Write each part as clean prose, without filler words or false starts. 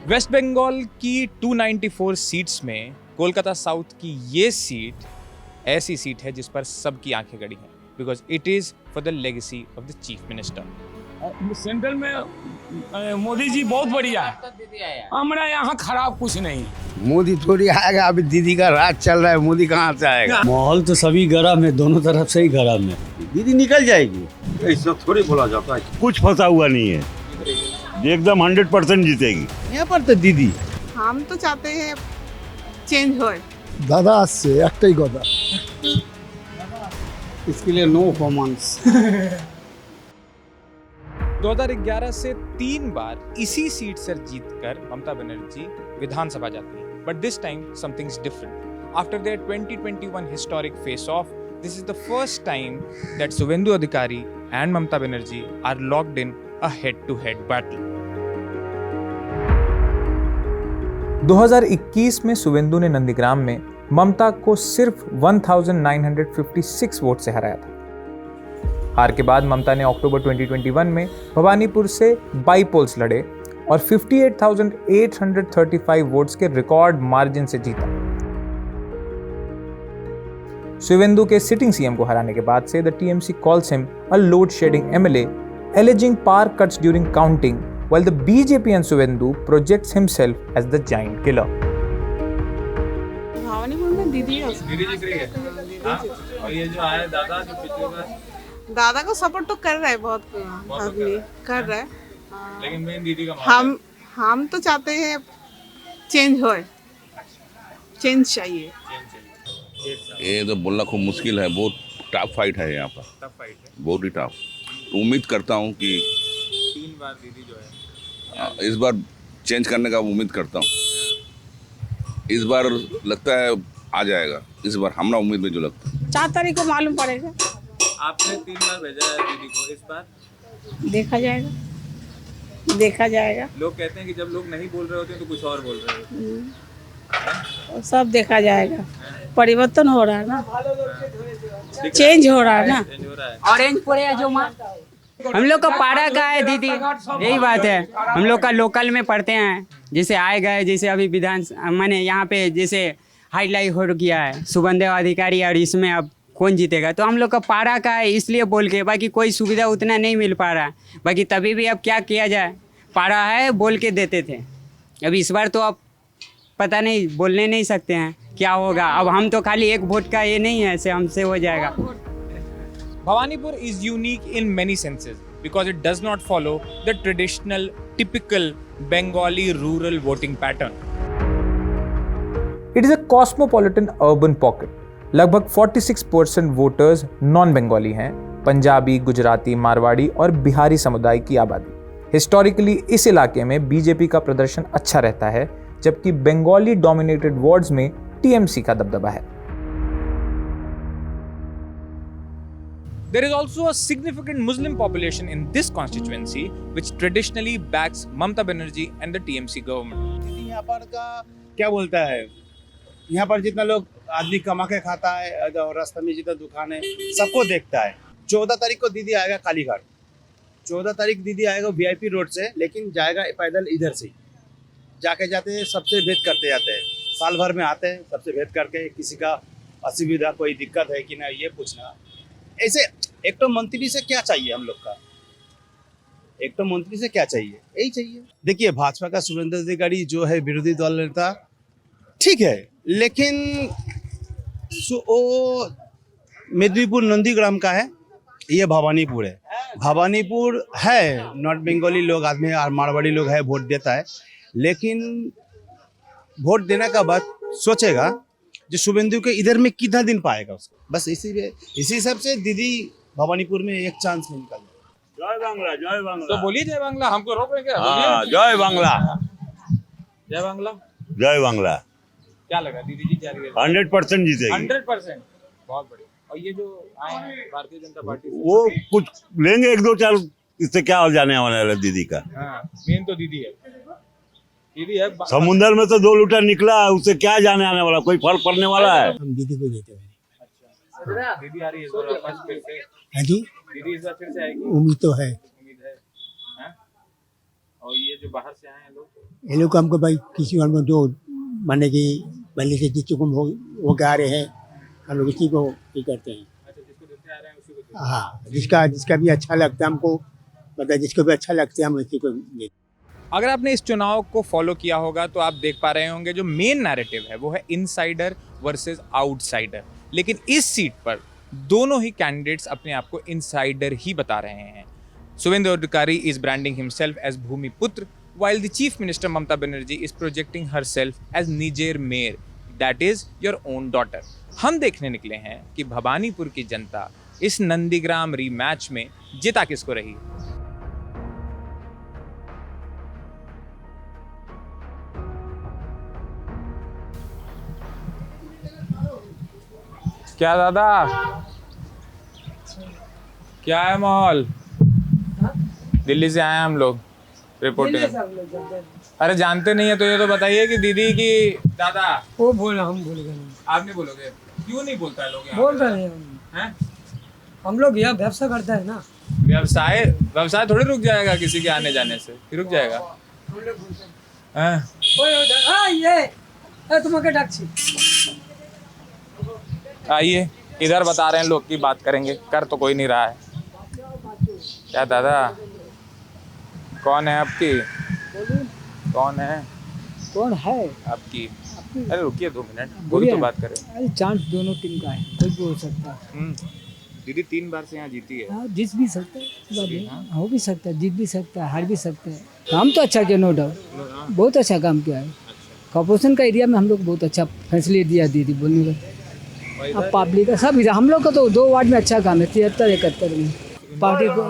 Waste Bengal की 294 seats में Kolkata south की ये सीट ऐसी सीट है जिस पर सबकी आंखें गड़ी हैं because it is for the legacy of the chief minister. Central में मोदी जी बहुत बढ़िया है, हमारा यहाँ खराब कुछ नहीं। मोदी थोड़ी आएगा, अभी दीदी का राज चल रहा है, मोदी कहाँ से आएगा। माहौल तो सभी गरम है, दोनों तरफ से ही गरम है। दीदी निकल जाएगी, ऐसा थोड़ी बोला जाता है। कुछ फंसा हुआ नहीं है, एकदम 100% जीतेगी। यहाँ पर तो दीदी हम तो चाहते हैं चेंज हो। দাদা আসছে একটাই কথা, इसके लिए नो कमेंट्स। 2011 से 3 बार इसी सीट से जीतकर ममता बनर्जी विधानसभा जाती हैं, but this time something is different. After their 2021 historic face off, this is the first time that Suvendu Adhikari and Mamata Banerjee are locked in a head to head battle. 2021 में शुवेंदु ने नंदीग्राम में ममता को सिर्फ 1956 वोट से हराया था। हार के बाद ममता ने अक्टूबर 2021 में भवानीपुर से बाई पोल्स लड़े और 58,835 वोट्स के रिकॉर्ड मार्जिन से जीता। शुवेंदु के सिटिंग सीएम को हराने के बाद से the TMC calls him a load shedding MLA, alleging power cuts during counting, while the BJP and Suvendu projects himself as the giant killer. Bhawanipur में दीदी है, दीदी जीत रही है। हाँ? और ये जो आए दादा जो पिछले बार दादा को सपोर्ट तो कर रहा है, बहुत आदमी कर रहा है। लेकिन मेन दीदी का हम तो चाहते हैं चेंज हो, चेंज चाहिए। ये तो बोलना खूब मुश्किल है, बहुत टफ फाइट है यहाँ पर, टफ फाइट है। बहुत ही टफ। उम्मीद करता हूँ कि 3 बार दीदी जो है इस बार चेंज करने का उम्मीद करता हूँ। इस बार लगता है आ जाएगा, इस बार हमारा उम्मीद में जो लगता है। 4 तारीख को मालूम पड़ेगा। आपने 3 बार भेजा है दीदी को, इस बार देखा जाएगा, देखा जाएगा। लोग कहते हैं कि जब लोग नहीं बोल रहे होते हैं तो कुछ और बोल रहे होते हैं। सब देखा जाएगा, परिवर्तन हो रहा है ना, चेंज हो रहा है ना। चेंज हो रहा है। ऑरेंज पड़े जो हम लोग का पारा का है दीदी, यही बात है। हम लोग का लोकल में पढ़ते हैं, जैसे आए गए, जैसे अभी विधान मैंने यहाँ पे जैसे हाईलाइट हो गया है शुभेंदु अधिकारी, और इसमें अब कौन जीतेगा, तो हम लोग का पारा का है इसलिए बोल के, बाकी कोई सुविधा उतना नहीं मिल पा रहा है। बाकी तभी भी अब क्या किया जाए, पारा है बोल के देते थे, अभी इस बार तो अब पता नहीं, बोलने नहीं सकते हैं क्या होगा। अब हम तो खाली एक वोट का ये नहीं है, ऐसे हमसे हो जाएगा। Bhawanipur is unique in many senses because it does not follow the traditional, typical Bengali rural voting pattern. It is a cosmopolitan urban pocket. लगभग 46% वोटर्स नॉन बंगाली हैं, पंजाबी, गुजराती, मारवाड़ी और बिहारी समुदाय की आबादी। हिस्टोरिकली इस इलाके में बीजेपी का प्रदर्शन अच्छा रहता है, जबकि बंगाली डोमिनेटेड वार्ड्स में टीएमसी का दबदबा है। There is also a significant Muslim population in this constituency, which traditionally backs Mamata Banerjee and the TMC government. यहाँ पर का क्या बोलता है, यहाँ पर जितना लोग आदमी कमा के खाता है और रास्ते में जितना दुकान है सबको देखता है। 14 तारीख को दीदी आएगा कालीघाट, 14 तारीख दीदी आएगा वीआईपी रोड से, लेकिन जाएगा पैदल इधर से। जाके जाते सबसे भेंट करते जाते हैं, साल भर में आते हैं, सबसे भेंट करके किसी का असुविधा कोई दिक्कत है कि ना ये पूछना। ऐसे एक तो मंत्री से क्या चाहिए हम लोग का, एक तो मंत्री से क्या चाहिए, यही चाहिए। देखिए भाजपा का शुभेंदु अधिकारी जो है विरोधी दल नेता, ठीक है, लेकिन वो मेदिनीपुर नंदीग्राम का है, ये भवानीपुर है। भवानीपुर है नॉर्थ बंगाली लोग आदमी और मारवाड़ी लोग है, वोट देता है, लेकिन वोट देने का बाद सोचेगा जो शुभेंदु के इधर में कितना दिन पाएगा उसको, बस इसी हिसाब से दीदी भवानीपुर में एक चांस में निकल जाए। जय बांग्ला, जय बांग्ला। तो बोलिए जय बांग्ला, हमको रोक रहे क्या? हाँ, जय बांग्ला, जय बांग्ला। जय बांग्ला। क्या लगा दीदी जी क्या रही है? 100% जीतेगी। 100%, बहुत बढ़िया। और ये जो आए हैं भारतीय जनता पार्टी से, वो कुछ लेंगे 1-2-4, इससे क्या हो जाने वाला है दीदी का। हाँ, मेन तो दीदी है, दीदी है। समुद्र में तो 2 लीटर निकला है, उससे क्या जाने आने वाला, कोई फर्क पड़ने वाला है। हम दीदी को देते हैं। अच्छा, दीदी आ रही है इस बार वापस फिर से? हाँ जी, दीदी इस बार फिर से आएगी? उम्मीद तो है। उम्मीद है। हाँ? और ये जो बाहर से आए हैं लोग, ये लोग हमको भाई किसी को जो माने कि पहले से जिसको वो गा रहे हैं, हम लोग इसी को ये करते हैं। अच्छा, जिसको देखते आ रहे हैं उसी को। हाँ, जिसका भी अच्छा लगता है हमको, मतलब जिसको भी अच्छा लगता है हम उसी को। अगर आपने इस चुनाव को फॉलो किया होगा तो आप देख पा रहे होंगे जो मेन नैरेटिव है वो है इनसाइडर वर्सेस आउटसाइडर। लेकिन इस सीट पर दोनों ही कैंडिडेट्स अपने आप को इनसाइडर ही बता रहे हैं। Suvendu Adhikari is branding himself as bhumiputra, while the Chief Minister Mamata Banerjee is projecting herself as Niger Mayor, that is your own daughter. हम देखने निकले हैं कि भवानीपुर की जनता इस नंदीग्राम रीमैच में जिता किसको रही। क्या दादा, क्या है माहौल? दिल्ली से आए हम लोग रिपोर्टिंग। अरे जानते नहीं है तो ये तो बताइए कि दीदी की दादा। वो बोला, हम बोलेंगे नहीं। आप नहीं बोलोगे? क्यों नहीं बोलता है लोग यहाँ? बोल रहे हैं हम लोग यहाँ व्यवसाय करता है ना। व्यवसाय थोड़ी रुक जाएगा किसी के आने जाने से, रुक जाएगा। आइए इधर बता रहे हैं लोग की बात करेंगे, कर तो कोई नहीं रहा है। क्या दादा, कौन है आपकी? कौन है आपकी? अरे रुकिए 2 मिनट, बोली तो बात करें। अरे चांस दोनों टीम का है, कोई भी हो सकता है। दीदी 3 बार से यहाँ जीती है। हाँ, जीत भी सकता है, हो भी सकता है, जीत भी सकता है, हार भी सकता है। काम तो अच्छा किया, नो डाउट, बहुत अच्छा काम किया है। कॉर्पोरेशन का एरिया में हम लोग बहुत अच्छा फैसले दिया दीदी बोलने का। अब पब्लिक का सब हम लोग का तो 2 वार्ड में अच्छा काम है, 73-71 में पार्टी को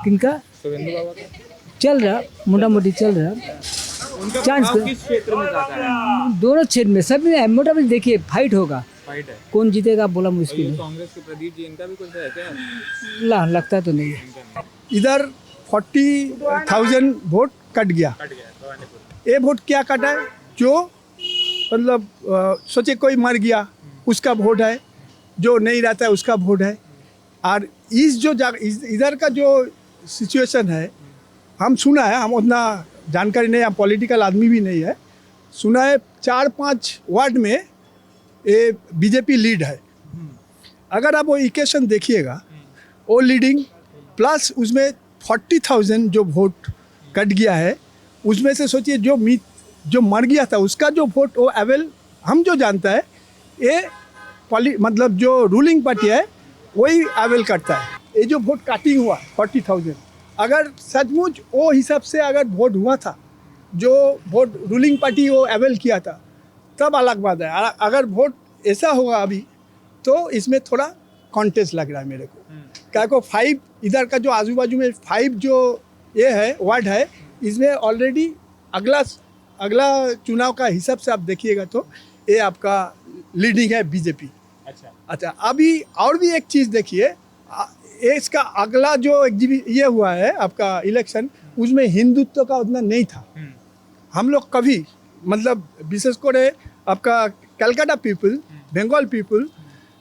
किनका चल रहा, मोटा मोटी चल रहा। चांस किस क्षेत्र में जाता है? दोनों क्षेत्र में सब में मोटा मोटी देखिए फाइट होगा। फाइट है। कौन जीतेगा बोला मुश्किल है। कांग्रेस के प्रदीप जी, इनका भी कुछ है क्या? लगता तो नहीं है। इधर 40,000 वोट कट गया। ये वोट क्या कटा है? जो मतलब सोचे कोई मर गया उसका वोट है, जो नहीं रहता है उसका वोट है। और इधर का जो सिचुएशन है, हम सुना है, हम उतना जानकारी नहीं, हम पॉलिटिकल आदमी भी नहीं है, सुना है 4-5 वार्ड में ये बीजेपी लीड है। अगर आप वो इक्वेशन देखिएगा, वो लीडिंग प्लस उसमें 40,000 जो वोट कट गया है, उसमें से सोचिए जो मर गया था उसका जो वोट वो अवेल, हम जो जानता है ये मतलब जो रूलिंग पार्टी है वही अवेल करता है। ये जो वोट काटिंग हुआ 40,000, अगर सचमुच वो हिसाब से अगर वोट हुआ था, जो वोट रूलिंग पार्टी वो अवेल किया था, तब अलग बात है। अगर वोट ऐसा होगा अभी तो इसमें थोड़ा कॉन्टेस्ट लग रहा है मेरे को। क्या को 5 इधर का जो आजू बाजू में 5 जो ये है वार्ड है, इसमें ऑलरेडी अगला चुनाव का हिसाब से आप देखिएगा तो ये आपका लीडिंग है बीजेपी। अच्छा, अभी और भी एक चीज़ देखिए, इसका अगला जो ये हुआ है आपका इलेक्शन, उसमें हिंदुत्व का उतना नहीं था। हम लोग कभी मतलब विशेष कर आपका Calcutta people, Bengal people,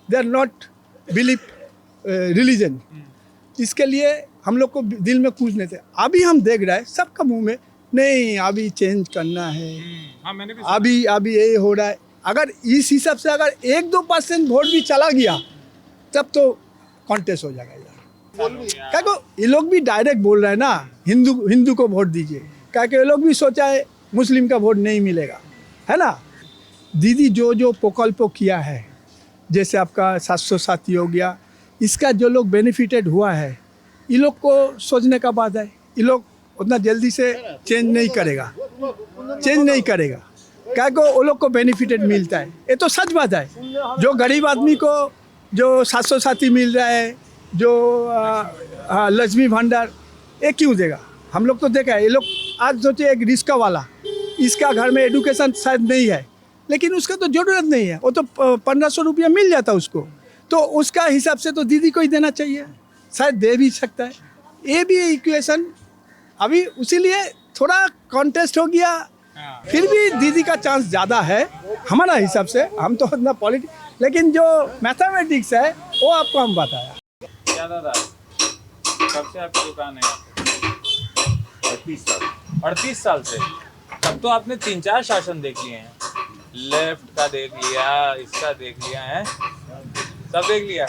they are not believe religion. इसके लिए हम लोग को दिल में कुछ नहीं थे। अभी हम देख रहे हैं सबका मुंह में नहीं, अभी चेंज करना है। हाँ, मैंने भी अभी ये हो रहा है। अगर इस हिसाब से अगर 1-2% वोट भी चला गया तब तो कॉन्टेस्ट हो जाएगा यार। क्या को ये लोग भी डायरेक्ट बोल रहे हैं ना, हिंदू को वोट दीजिए, क्या कि ये लोग भी सोचा है मुस्लिम का वोट नहीं मिलेगा, है ना। दीदी जो प्रकल्प किया है, जैसे आपका 700 हो गया, इसका जो लोग बेनिफिटेड हुआ है, ये लोग को सोचने का बात है। ये लोग उतना जल्दी से चेंज नहीं करेगा, क्या को वो लोग को बेनिफिटेड मिलता है। ये तो सच बात है। जो गरीब आदमी को जो 700 मिल रहा है, जो लक्ष्मी भंडार, ये क्यों देगा? हम लोग तो देखा है, ये लोग आज सोचे एक रिक्शा वाला, इसका घर में एडुकेशन शायद नहीं है, लेकिन उसका तो ज़रूरत नहीं है, वो तो 1500 रुपया मिल जाता उसको, तो उसका हिसाब से तो दीदी को ही देना चाहिए, शायद दे भी सकता है। ये भी इक्वेशन अभी उसीलिए थोड़ा कॉन्टेस्ट हो गया, फिर भी दीदी का चांस ज़्यादा है हमारा हिसाब से। हम तो इतना लेकिन जो मैथमेटिक्स है वो आपको हम बताया। क्या दादा, कब से आपकी दुकान है? 38 साल से। तब तो आपने 3-4 शासन देख लिए हैं, लेफ्ट का देख लिया, इसका देख लिया है, सब देख लिया।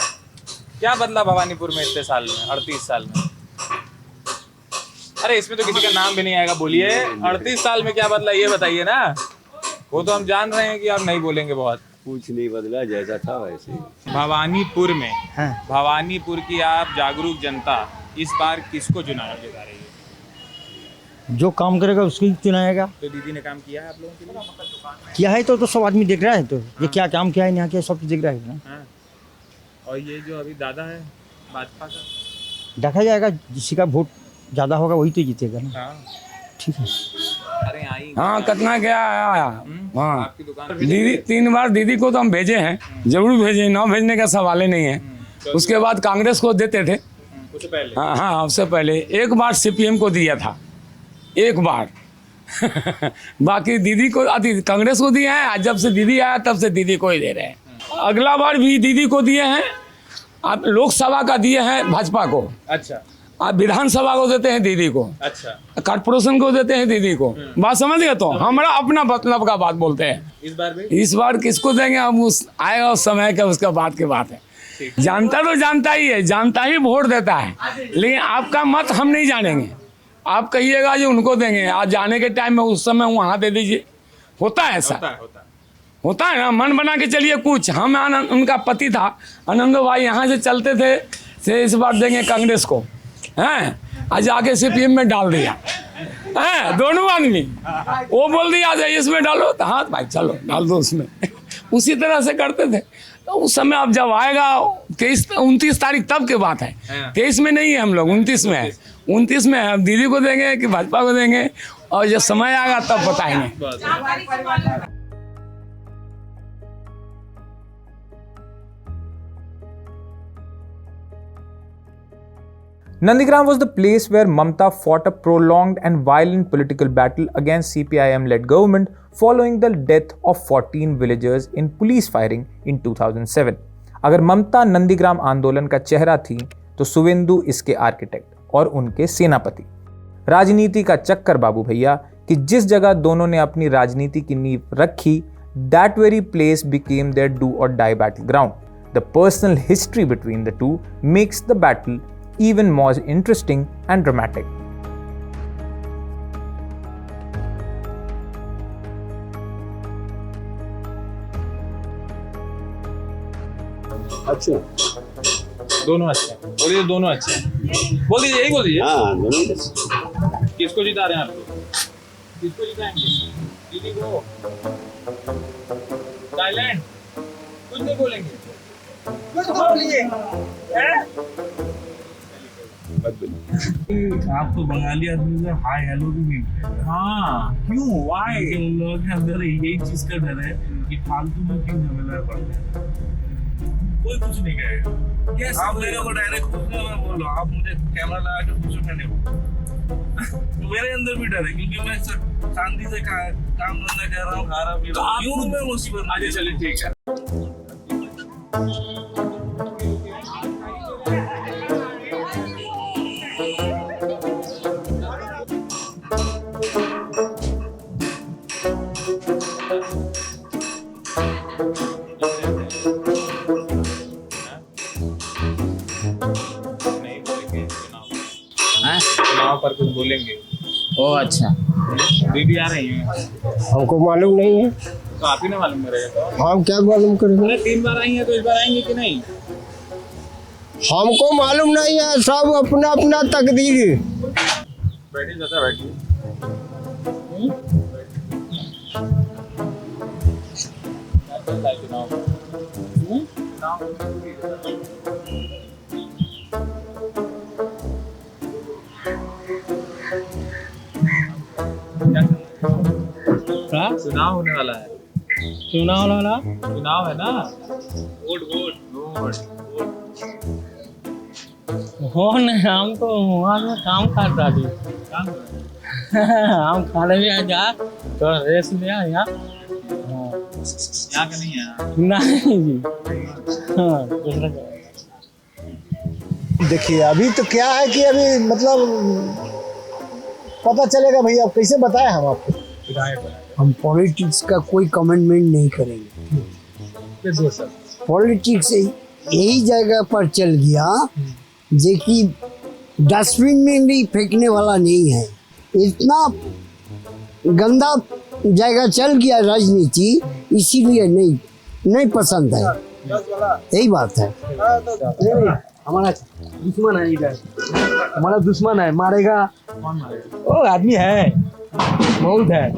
क्या बदला भवानीपुर में इतने साल में, 38 साल में? अरे इसमें तो किसी का नाम भी नहीं आएगा, बोलिए 38 साल में क्या बदला ये बताइए ना। वो तो हम जान रहे हैं कि आप नहीं बोलेंगे बहुत। कुछ नहीं बदला, जैसा था वैसे ही। भवानीपुर में, भवानीपुर की आप जागरूक जनता इस बार किसको चुनाने जा रही है? जो काम करेगा उसको ही चुनाएगा। तो दीदी ने काम किया है आप लोगों के लिए? किया है तो सब आदमी देख रहा है, तो ये क्या काम किया है यहाँ के सब देख रहा है ना। हाँ। और ये जो अभी दादा है भाजपा का, देखा जाएगा, किसी का वोट ज़्यादा होगा वही तो जीतेगा ना। हाँ ठीक है। अरे आई हाँ कितना क्या आया। हाँ आपकी दुकान दीदी 3 बार दीदी को तो हम भेजे हैं, जरूर भेजे, ना भेजने का सवाल ही नहीं है। उसके बाद कांग्रेस को देते थे, उससे पहले। हाँ हाँ उससे पहले 1 बार CPM को दिया था, 1 बार बाकी दीदी को कांग्रेस को दिए हैं। आज जब से दीदी आया तब से दीदी को ही दे रहे हैं। अगला बार भी दीदी को दिए हैं, आप लोकसभा का दिए हैं भाजपा को, अच्छा आप विधानसभा को देते हैं दीदी को, अच्छा कॉर्पोरेशन को देते हैं दीदी को। बात समझ गए? तो हमारा अपना मतलब का बात बोलते हैं। इस बार भी इस बार किसको देंगे हम, उस आएगा उस समय का, उसका बात की बात है। जानता तो जानता ही है, जानता ही वोट देता है, लेकिन आपका मत हम नहीं जानेंगे। आप कहिएगा जो उनको देंगे, आज जाने के टाइम में उस समय वहाँ दे दीजिए। होता है ऐसा, होता है ना। मन बना के चलिए कुछ। हम उनका पति था आनंद भाई, यहाँ से चलते थे से इस बार देंगे कांग्रेस को, हैं आज आके CPM में डाल दिया हैं दोनों आदमी। वो बोल दिया इसमें डालो, तो हाँ भाई चलो डाल दो उसमें उसी तरह से करते थे। तो उस समय अब जब आएगा 29 तारीख तब की बात है, 23 में नहीं है हम लोग, 29 में है। 29 में हम दीदी को देंगे कि भाजपा को देंगे, और जब समय आएगा तब बताएंगे। Nandigram was the place where Mamta fought a prolonged and violent political battle against CPIM-led government following the death of 14 villagers in police firing in 2007. अगर ममता नंदीग्राम आंदोलन का चेहरा थी तो सुवेंदु इसके आर्किटेक्ट और उनके सेनापति। राजनीति का चक्कर बाबू भैया कि जिस जगह दोनों ने अपनी राजनीति की नींव रखी, that very place became their do or die battleground. The personal history between the two makes the battle even more interesting and dramatic. अच्छा, दोनों अच्छे हैं, बोलिए दोनों अच्छे हैं, बोल दीजिए, यही बोल दीजिए। हाँ दोनों। किसको जिता रहे हैं आप लोग? किसको जिताएंगे? दीदी को? साइलेंट, कुछ नहीं बोलेंगे, कुछ तो बोलिए। आपको बंगाली आदमी से हाय हेलो भी नहीं मिलेगा। हाँ क्यों? वाई? उन लोगों के अंदर यही चीज का डर है कि फालतू में क्यों झमेला पड़ते हैं। कोई कुछ नहीं कहेगा। आप मेरे को डायरेक्ट पूछना, मैं बोल रहा हूँ, आप मुझे कैमरा लगा के पूछो, मैंने तो मेरे अंदर भी डर है, क्योंकि मैं शांति से काम धंधा कर रहा हूँ, खा रहा पी रहा हूँ, क्यों मैं मुसीबत। आगे चलिए, ठीक है। चुनाव पर कुछ बोलेंगे? ओ अच्छा, दीदी आ रही हैं, हमको मालूम नहीं है, तो आप ही ने मालूम करेगा। तो हम क्या मालूम करेंगे? अरे 3 बार आई हैं तो इस बार आएंगे कि नहीं? हमको मालूम नहीं है, सब अपना अपना तकदीर। बैठिए चाचा, बैठिए। चुनाव होने वाला है। चुनाव है ना? वोट हो नहीं, हम तो वहाँ में काम करता थी। हम खाने भी आ जा तो रेस में आ यहाँ का नहीं है। नहीं जी, हाँ दूसरा। देखिए अभी तो क्या है कि अभी मतलब पता चलेगा भैया, कैसे बताएं हम आपको। हम पॉलिटिक्स का कोई कमेंटमेंट नहीं करेंगे। पॉलिटिक्स यही जगह पर चल गया जो कि डस्टबिन में भी फेंकने वाला नहीं है। इतना गंदा जगह चल गया राजनीति, इसीलिए नहीं पसंद है। यही बात है। हमारा दुश्मन है इधर, हमारा दुश्मन है, मारेगा। कौन मारेगा? ओ आदमी है, बहुत है।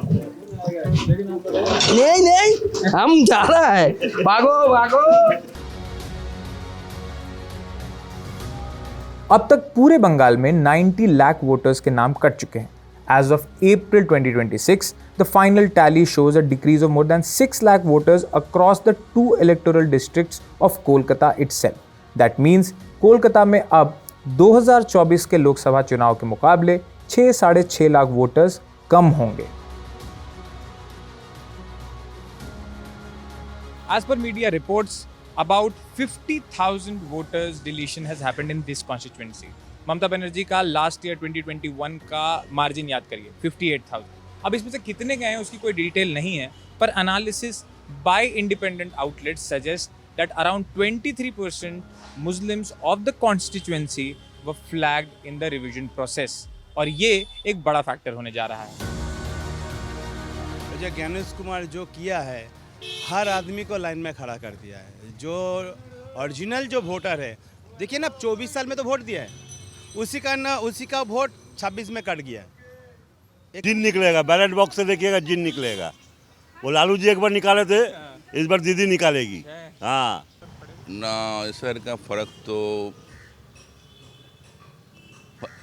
नहीं हम जा रहा है, भागो। अब तक पूरे बंगाल में 90 लाख वोटर्स के नाम कट चुके हैं। As of April 2026, the final tally shows a decrease of more than 6 lakh voters across the 2 electoral districts of Kolkata itself. That means Kolkata में अब 2024 के लोकसभा चुनाव के मुकाबले 6.5 लाख वोटर्स कम होंगे। As per media reports, about 50,000 voters deletion has happened in this constituency. Mamata Banerjee का last year 2021 का margin याद करिए 58,000। अब इसमें से कितने गए हैं उसकी कोई डिटेल नहीं है, पर analysis bye independent outlets suggest that around 23% Muslims of the constituency were flagged in the revision process, और ये एक बड़ा फैक्टर होने जा रहा है। जो ज्ञानेश कुमार जो किया है, हर आदमी को लाइन में खड़ा कर दिया है। जो ओरिजिनल जो वोटर है, देखिए ना, 24 साल में तो वोट दिया है, उसी का वोट 26 में कट गया। जिन निकलेगा, बैलेट बॉक्स से देखिएगा, जिन निकलेगा। वो लालू जी एक बार निकाले थे, इस बार दीदी निकालेगी। हाँ ना, इस बार का फर्क तो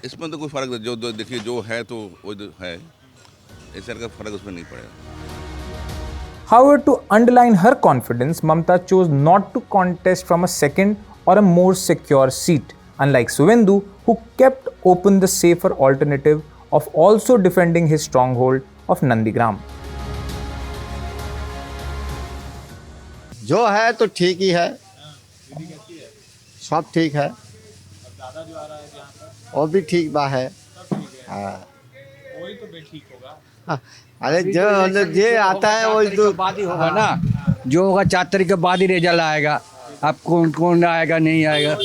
इसमें तो कोई फर्क नहीं। जो देखिए जो है तो वो है, इस बार का फर्क उसमें नहीं पड़ेगा। However, to underline her confidence, Mamta chose not to contest from a second or a more secure seat, unlike Suvendu, who kept open the safer alternative of also defending his stronghold of Nandigram. जो है तो ठीक ही है, सब ठीक है। वो भी ठीक बा है। वही तो ठीक होगा। अरे जो आता है वही तो बाद ही होगा ना, जो होगा 4 तारीख के बाद ही रिजल्ट आएगा। अब कौन आएगा नहीं आएगा,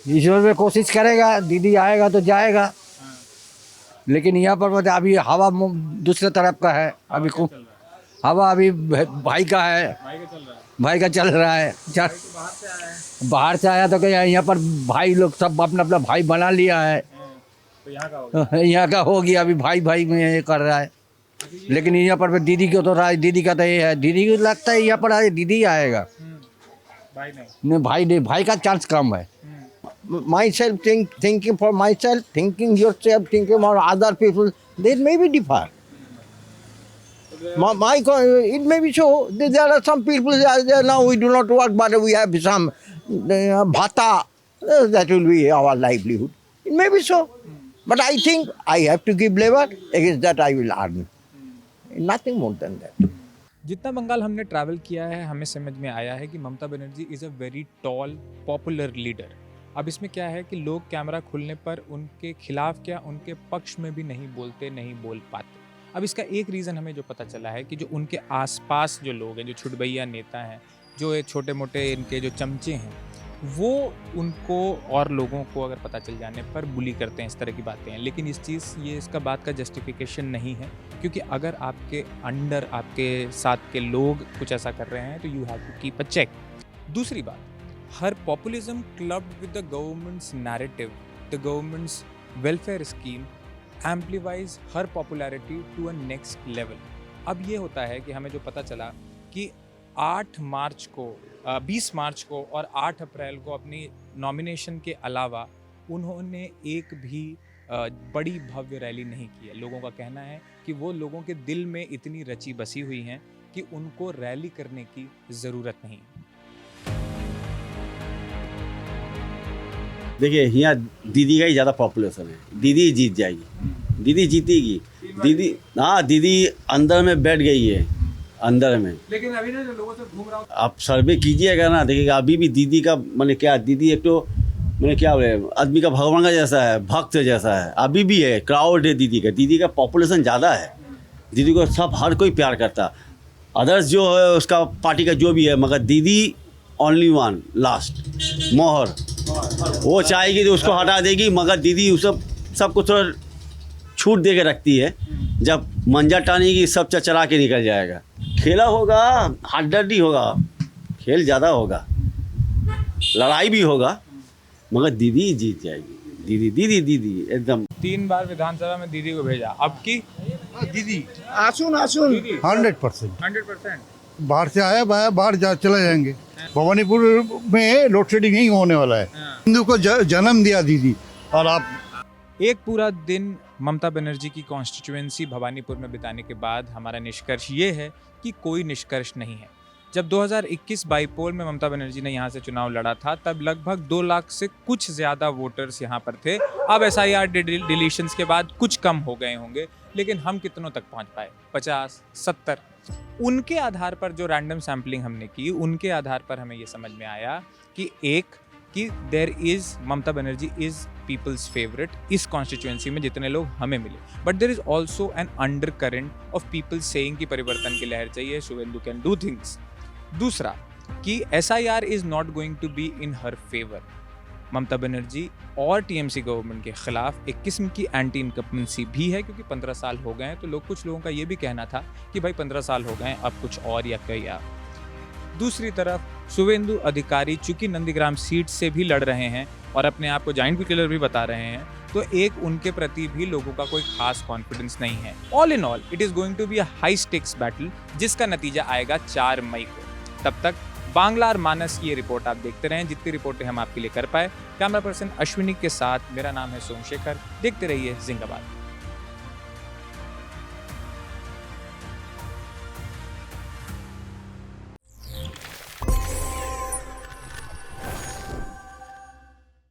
इस बार में कोशिश करेगा। दीदी आएगा तो जाएगा, लेकिन यहाँ पर अभी हवा दूसरे तरफ का है। अभी हवा अभी भाई का है, भाई का चल रहा है। बाहर से आया तो क्या, यहाँ पर भाई लोग सब अपना अपना भाई बना लिया है, तो यहाँ का हो गया। अभी भाई में ये कर रहा है, लेकिन यहाँ पर दीदी को तो दीदी का तो ये है, दीदी को लगता है यहाँ पर दीदी आएगा। नहीं भाई का चांस कम है। Myself thinking for myself, thinking yourself, thinking about other people, there may be differ. It may be so. There are some people now we do not work, but we have some bhata that will be our livelihood. It may be so, but I think I have to give labor. Against that I will earn. Nothing more than that. जितना बंगाल हमने travel किया है, हमें समझ में आया है कि Mamata Banerjee is a very tall popular leader. अब इसमें क्या है कि लोग कैमरा खुलने पर उनके खिलाफ क्या उनके पक्ष में भी नहीं बोलते, नहीं बोल पाते। अब इसका एक रीज़न हमें जो पता चला है कि जो उनके आसपास जो लोग हैं, जो छुटभैया नेता हैं, जो एक छोटे मोटे इनके जो चमचे हैं, वो उनको और लोगों को अगर पता चल जाने पर बुली करते हैं, इस तरह की बातें हैं। लेकिन इसका बात का जस्टिफिकेशन नहीं है, क्योंकि अगर आपके अंडर आपके साथ के लोग कुछ ऐसा कर रहे हैं तो you have to keep a check. दूसरी बात, her populism clubbed with the government's narrative, the government's welfare scheme amplifies her popularity to a next level. अब ये होता है कि हमें जो पता चला कि 20 मार्च को और 8 अप्रैल को अपनी नॉमिनेशन के अलावा उन्होंने एक भी बड़ी भव्य रैली नहीं की है। लोगों का कहना है कि वो लोगों के दिल में इतनी रची बसी हुई हैं कि उनको रैली करने की ज़रूरत नहीं। देखिए, यहाँ दीदी का ही ज़्यादा पॉपुलेशन है। दीदी जीत जाएगी, दीदी जीतेगी। दीदी अंदर में बैठ गई है, अंदर में। लेकिन अभी ना लोगों से घूम रहा हूँ, आप सर्वे कीजिएगा ना, देखिएगा अभी भी दीदी का माने क्या, दीदी एक तो मैंने क्या बोले, आदमी का भगवान का जैसा है, भक्त जैसा है, अभी भी है, क्राउड है दीदी का पॉपुलेशन ज़्यादा है, दीदी को सब हर कोई प्यार करता, अदर्स जो है उसका पार्टी का जो भी है, मगर दीदी ओनली वन लास्ट मोहर, वो चाहेगी तो उसको हटा देगी, मगर दीदी उस सबको थोड़ा छूट दे के रखती है, जब मंजा टानेगी सब चला के निकल जाएगा। खेला होगा, हाथ होगा, खेल ज़्यादा होगा, लड़ाई भी होगा, मगर दीदी जीत जाएगी। दीदी एकदम 3 बार विधानसभा में दीदी को भेजा, अब की दीदी आसुन 100%। 100%। बाहर से आया बाहर चला जाएंगे। भवानीपुर में लोड शेडिंग नहीं होने वाला है। हिंदू को जन्म दिया दीदी। और आप एक पूरा दिन ममता बनर्जी की कॉन्स्टिट्यूएंसी भवानीपुर में बिताने के बाद हमारा निष्कर्ष ये है कि कोई निष्कर्ष नहीं है। जब 2021 बाईपोल में ममता बनर्जी ने यहाँ से चुनाव लड़ा था, तब लगभग 2 लाख से कुछ ज़्यादा वोटर्स यहाँ पर थे। अब SIR डिलीशंस के बाद कुछ कम हो गए होंगे, लेकिन हम कितनों तक पहुँच पाए? 50, 70। उनके आधार पर जो रैंडम सैम्पलिंग हमने की, उनके आधार पर हमें ये समझ में आया कि there is Mamata Banerjee is people's favourite इस कॉन्स्टिट्यूएंसी में जितने लोग हमें मिले, but there is also an undercurrent of people saying कि परिवर्तन की लहर चाहिए, शुभेंदु कैन डू थिंग्स। दूसरा कि SIR is not going to be in her favour. Mamata Banerjee और TMC गवर्नमेंट के खिलाफ एक किस्म की एंटी इनकम्बेंसी भी है, क्योंकि 15 साल हो गए हैं, तो कुछ लोगों का ये भी कहना था कि भाई 15 साल हो गए, अब कुछ और या कई आप। दूसरी तरफ शुभेंदु अधिकारी चूंकि नंदीग्राम सीट से भी लड़ रहे हैं और अपने आप को जाइंट किलर भी बता रहे हैं, तो एक उनके प्रति भी लोगों का कोई खास कॉन्फिडेंस नहीं है। All in all it is going to be a high stakes battle, जिसका नतीजा आएगा 4 मई को। तब तक बांग्ला और मानस की ये रिपोर्ट आप देखते रहें, जितनी रिपोर्टें हम आपके लिए कर पाए। कैमरा पर्सन अश्विनी के साथ मेरा नाम है सोमशेखर। देखते रहिए जिंदाबाद।